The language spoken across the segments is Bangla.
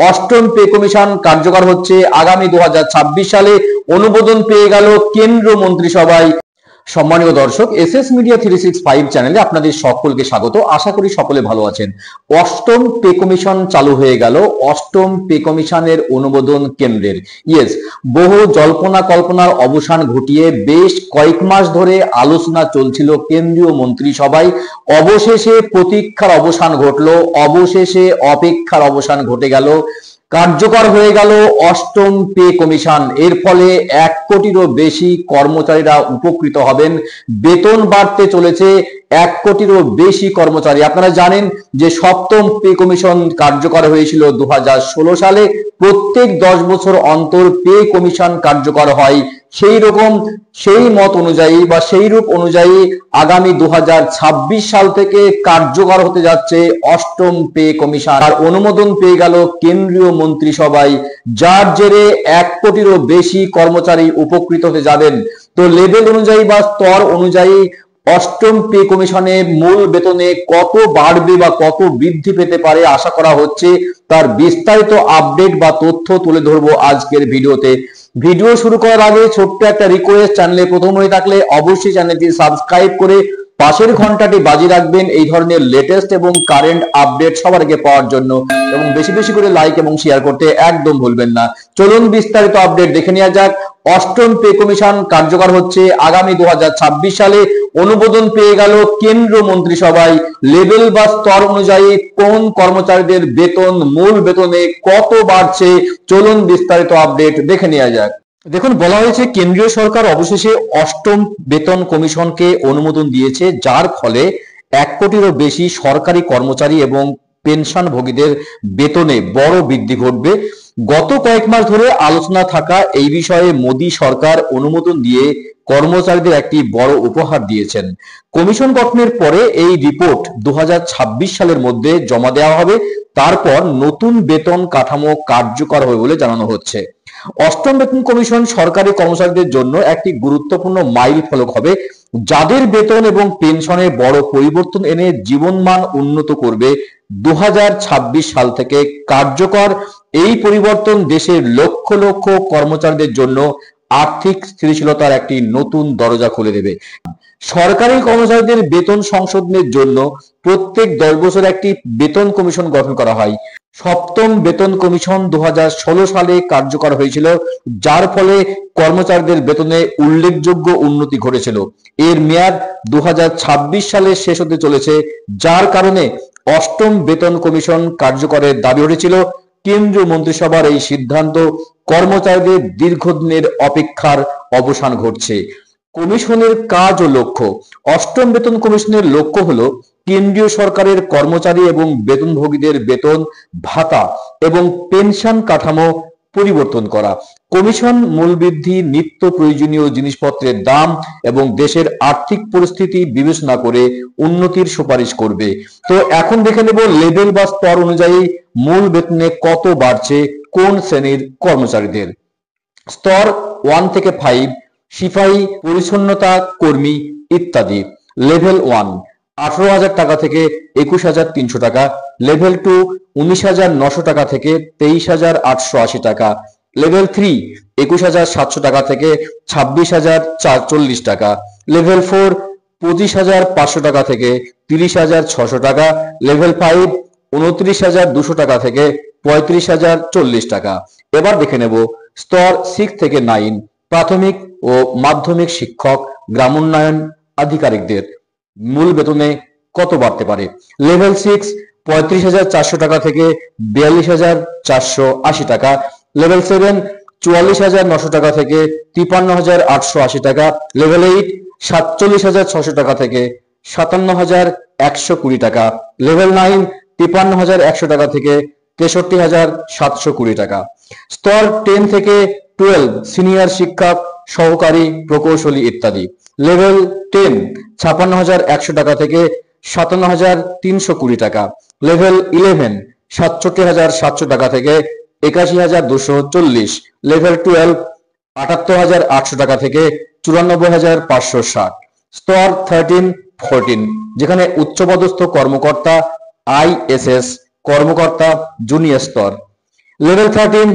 অষ্টম পে কমিশন কার্যকর হচ্ছে আগামী 2026 সালে। অনুমোদন পেয়ে গেল কেন্দ্রীয় মন্ত্রিসভায়। সম্মানীয় দর্শক, এসএস মিডিয়া 365 চ্যানেলে আপনাদের সকলকে স্বাগত। আশা করি সকলে ভালো আছেন। অষ্টম পে কমিশন চালু হয়ে গেল। অষ্টম পে কমিশনের অনুমোদন কেন্দ্রের। ইয়েস, বহু জল্পনা কল্পনার অবসান ঘটিয়ে বেশ কয়েক মাস ধরে আলোচনা চলছিল কেন্দ্রীয় মন্ত্রিসভায়। অবশেষে প্রতীক্ষার অবসান ঘটলো, অবশেষে অপেক্ষার অবসান ঘটে গেল। কার্যকর হয়ে গেল অষ্টম পে কমিশন। এর ফলে 1 কোটিরও বেশি কর্মচারীরা উপকৃত হবেন। বেতন বাড়তে চলেছে 1 কোটিরও বেশি কর্মচারী। আপনারা জানেন যে সপ্তম পে কমিশন কার্যকর হয়েছিল 2016 সালে। প্রত্যেক 10 বছর অন্তর পে কমিশন কার্যকর হয়। সেই মত অনুযায়ী বা সেই রূপ অনুযায়ী আগামী 2026 সাল থেকে কার্যকর হতে যাচ্ছে অষ্টম পে কমিশন। আর অনুমোদন পেয়ে গেল কেন্দ্রীয় মন্ত্রিসভায়, যার জেরে 1 কোটিরও বেশি কর্মচারী উপকৃত হতে যাবেন। তো লেভেল অনুযায়ী বা স্তর অনুযায়ী অষ্টম পে কমিশনে মূল বেতনে কত বাড়বে বা কত বৃদ্ধি পেতে পারে আশা করা হচ্ছে, তার বিস্তারিত আপডেট বা তথ্য তুলে ধরবো আজকের ভিডিওতে। ভিডিও শুরু করার আগে ছোট্ট একটা রিকোয়েস্ট, চ্যানেলে প্রথম হয়ে থাকলে অবশ্যই চ্যানেলটি সাবস্ক্রাইব করে পাশের ঘন্টাটি বাজিয়ে রাখবেন এই ধরনের লেটেস্ট এবং কারেন্ট আপডেট সবার আগে পাওয়ার জন্য, এবং বেশি বেশি করে লাইক এবং শেয়ার করতে একদম ভুলবেন না। চলুন বিস্তারিত আপডেট দেখে নেওয়া যাক। অষ্টম পে কমিশন কার্যকর হচ্ছে আগামী 2026 সালে। অনুমোদন পেয়ে গেল কেন্দ্রীয় মন্ত্রিসভায়। লেভেল বা স্তর অনুযায়ী কোন কর্মচারীদের বেতন মূল বেতনে কত বাড়ছে, চলুন বিস্তারিত আপডেট দেখে নেওয়া যাক। দেখুন, বলা হয়েছে কেন্দ্রীয় সরকার অবশেষে অষ্টম বেতন কমিশনকে অনুমোদন দিয়েছে, যার ফলে 1 কোটিরও বেশি সরকারি কর্মচারী এবং পেনশনভোগীদের বেতনে বড় বৃদ্ধি ঘটবে। গত কয়েক মাস ধরে আলোচনা থাকা এই বিষয়ে মোদী সরকার অনুমোদন দিয়ে কর্মচারীদের একটি বড় উপহার দিয়েছেন। কমিশন গঠনের পরে এই রিপোর্ট 2026 সালের মধ্যে জমা দেওয়া হবে। তারপর নতুন বেতন কাঠামো কার্যকর হবে বলে জানানো হচ্ছে। অষ্টম বেতন কমিশন সরকারি কর্মচারীদের জন্য একটি গুরুত্বপূর্ণ মাইল ফলক হবে, যাদের বেতন এবং পেনশনে বড় পরিবর্তন এনে জীবনমান উন্নত করবে। 2026 সাল থেকে কার্যকর এই পরিবর্তন দেশের লক্ষ লক্ষ কর্মচারীদের জন্য আর্থিক স্থিতিশীলতার একটি নতুন দরজা খুলে দেবে। সরকারি কর্মচারীদের বেতন সংশোধনের জন্য প্রত্যেক 10 বছর একটি বেতন কমিশন গঠন করা হয়। সপ্তম বেতন কমিশন 2016 সালে কার্যকর হয়েছিল, যার ফলে কর্মচারীদের বেতনে উল্লেখযোগ্য উন্নতি ঘটেছিল। এর মেয়াদ 2026 সালে শেষ হতে চলেছে, যার কারণে অষ্টম বেতন কমিশন কার্যকরের দাবি উঠেছিল। কেন্দ্রীয় মন্ত্রিসভার এই সিদ্ধান্ত কর্মচারীদের দীর্ঘদিনের অপেক্ষার অবসান ঘটছে। কমিশনের কাজ ও লক্ষ্য। অষ্টম বেতন কমিশনের লক্ষ্য হলো কেন্দ্রীয় সরকারের কর্মচারী এবং বেতনভোগীদের বেতন, ভাতা এবং পেনশন কাঠামো পরিবর্তন করা। কমিশন মূল্যবৃদ্ধি, নিত্য প্রয়োজনীয় জিনিসপত্রের দাম এবং দেশের আর্থিক পরিস্থিতি বিবেচনা করে উন্নতির সুপারিশ করবে। তো এখন দেখে নেব লেভেল বা স্তর অনুযায়ী মূল বেতনে কত বাড়ছে কোন শ্রেণীর কর্মচারীদের। স্তর 1 থেকে 5, সিপাহী, পরিচ্ছন্নতা কর্মী ইত্যাদি। লেভেল 1 18,000 টাকা থেকে 21,300 টাকা। লেভেল 2 19,900 টাকা থেকে 23,880 টাকা। লেভেল 3 21,700 টাকা থেকে 26,440 টাকা। লেভেল 4 25,500 টাকা থেকে 30,600 টাকা। লেভেল 5 29,200 টাকা থেকে 35,040 টাকা। এবার দেখে নেব স্তর 6 থেকে 9, প্রাথমিক ও মাধ্যমিক শিক্ষক, গ্রামোন্নয়ন আধিকারিকদের মূল বেতনে কত বাড়তে পারে। লেভেল 6 35,400 টাকা থেকে 42,480 টাকা। লেভেল 7 44,900 টাকা থেকে 53,880 টাকা। লেভেল 8 47,600 টাকা থেকে 57,120 টাকা। লেভেল 9 53,100 টাকা থেকে 63,720 টাকা। স্তর 10 থেকে 12 সিনিয়র শিক্ষক, সহকারী, প্রকৌশলী ইত্যাদি। লেভেল 10 56,100 টাকা থেকে 57,320 টাকা। লেভেল 11 67,700 টাকা থেকে 81,240। লেভেল 12 78,800 টাকা থেকে 94,560। স্তর 13-14 যেখানে উচ্চপদস্থ কর্মকর্তা, আইএসএস কর্মকর্তা, জুনিয়র স্তর। লেভেল 13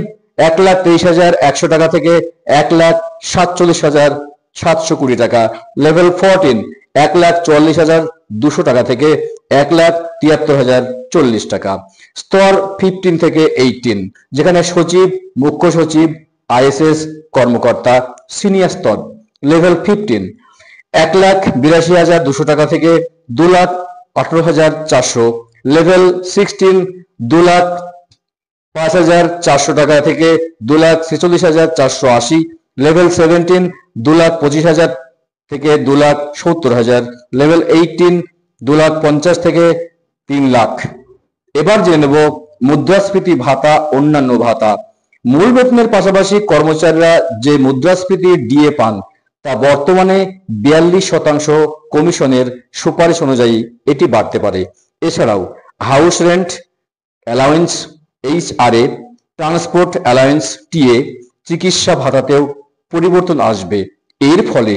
1,23,100 টাকা থেকে 1,47,720 টাকা। লেভেল 14 1,44,200 টাকা থেকে 1,73,040 টাকা। স্তর 15 থেকে 18, যেখানে সচিব, মুখ্য সচিব, আইএসএস কর্মকর্তা, সিনিয়র স্তর। লেভেল 15 1,82,200 টাকা থেকে 2,18,400। লেভেল 16 2,05,400 টাকা থেকে 2,46,480। লেভেল 17 2,25,000 থেকে 2,70,000। লেভেল 18 2,50,000 থেকে 3 লাখ। এবার জেনে নেব মুদ্রাস্ফীতি ভাতা, অন্যান্য ভাতা। মূল বেতনের পাশাপাশি কর্মচারীরা যে মুদ্রাস্ফীতি ডিএ পান তা বর্তমানে 42% কমিশনের সুপারিশ অনুযায়ী এটি বাড়তে পারে। এছাড়াও house rent allowance HRA, transport allowance TA, চিকিৎসা ভাতাতেও পরিবর্তন আসবে। এর ফলে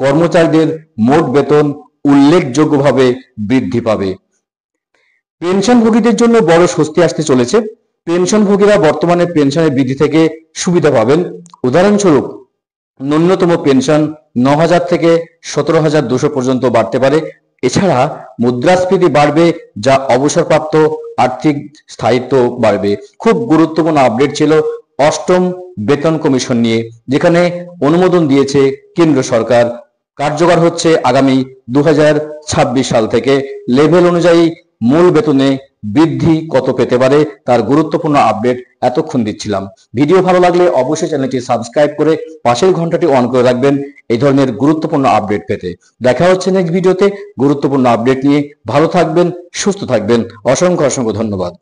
কর্মচারীদের মোট বেতন উল্লেখযোগ্যভাবে বৃদ্ধি পাবে। পেনশনভোগীদের জন্য বড় স্বস্তি আসতে চলেছে। পেনশনভোগীরা বর্তমানে পেনশনের বৃদ্ধি থেকে সুবিধা পাবেন। উদাহরণস্বরূপ ন্যূনতম পেনশন 9,000 থেকে 17,200 পর্যন্ত বাড়তে পারে। এছাড়া মুদ্রাস্ফীতি বাড়বে, যা অবসরপ্রাপ্ত আর্থিক স্থায়িত্ব বাড়বে। খুব গুরুত্বপূর্ণ আপডেট ছিল অষ্টম বেতন কমিশন নিয়ে, যেখানে অনুমোদন দিয়েছে কেন্দ্র সরকার। কার্যকর হচ্ছে আগামী 2026 সাল থেকে। লেভেল অনুযায়ী মূল বেতনে বৃদ্ধি কত পেতে পারে তার গুরুত্বপূর্ণ আপডেট এতক্ষণ দিচ্ছিলাম। ভিডিও ভালো লাগলে অবশ্যই চ্যানেলটি সাবস্ক্রাইব করে পাশের ঘন্টাটি অন করে রাখবেন এই ধরনের গুরুত্বপূর্ণ আপডেট পেতে। দেখা হচ্ছে নেক্সট ভিডিওতে গুরুত্বপূর্ণ আপডেট নিয়ে। ভালো থাকবেন, সুস্থ থাকবেন। অসংখ্য অসংখ্য ধন্যবাদ।